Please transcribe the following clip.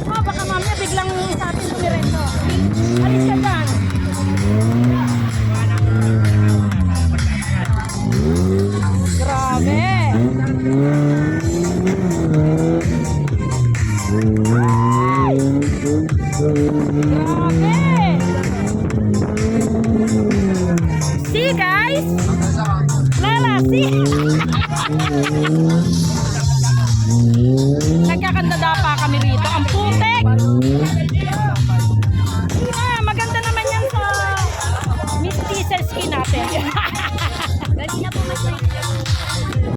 mo, baka mamaya biglang sa atin tumireto. Alis ka dyan. Grabe. Grabe. See guys? Lala, see?